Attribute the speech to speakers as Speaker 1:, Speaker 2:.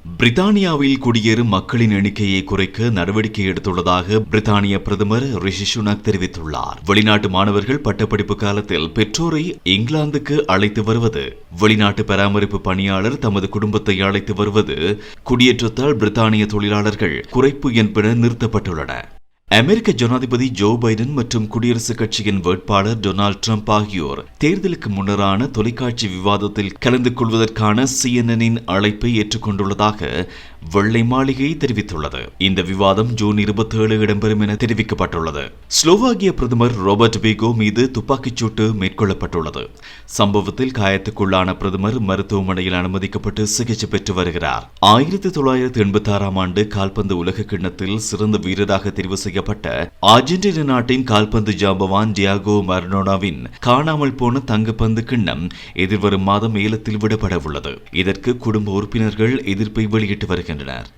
Speaker 1: பிரித்தானியாவில் குடியேறும் மக்களின் எண்ணிக்கையை குறைக்க நடவடிக்கை எடுத்துள்ளதாக பிரித்தானிய பிரதமர் ரிஷி சுனக் தெரிவித்துள்ளார். வெளிநாட்டு மாணவர்கள் பட்டப்படிப்பு காலத்தில் பெற்றோரை இங்கிலாந்துக்கு அழைத்து வருவது, வெளிநாட்டு பராமரிப்பு பணியாளர் தமது குடும்பத்தை அழைத்து வருவது, குடியேற்றத்தால் பிரித்தானிய தொழிலாளர்கள் குறைப்பு என்பன நிறுத்தப்பட்டுள்ளன. அமெரிக்க ஜனாதிபதி ஜோ பைடன் மற்றும் குடியரசுக் கட்சியின் வேட்பாளர் டொனால்ட் ட்ரம்ப் ஆகியோர் தேர்தலுக்கு முன்னரான தொலைக்காட்சி விவாதத்தில் கலந்து கொள்வதற்கான CNN-இன் அழைப்பை ஏற்றுக்கொண்டுள்ளதாக வெள்ளை மாளிகை தெரிவித்துள்ளது. இந்த விவாதம் ஜூன் 27 இடம்பெறும் என தெரிவிக்கப்பட்டுள்ளது. ஸ்லோவாக்கிய பிரதமர் ராபர்ட் ஃபீகோ மீது துப்பாக்கிச்சூட்டு மேற்கொள்ளப்பட்டுள்ளது. சம்பவத்தில் காயத்துக்குள்ளான பிரதமர் மருத்துவமனையில் அனுமதிக்கப்பட்டு சிகிச்சை பெற்று வருகிறார். 1986 ஆண்டு கால்பந்து உலக கிண்ணத்தில் சிறந்த வீரராக தெரிவு செய்யப்பட்ட அர்ஜென்டினா நாட்டின் கால்பந்து ஜாம்பவான் டியாகோ மரடோனாவின் காணாமல் போன தங்கப்பந்து கிண்ணம் எதிர்வரும் மாதம் ஏலத்தில் விடப்பட உள்ளது. இதற்கு குடும்ப உறுப்பினர்கள் எதிர்ப்பை வெளியிட்டு வருகின்றனர்.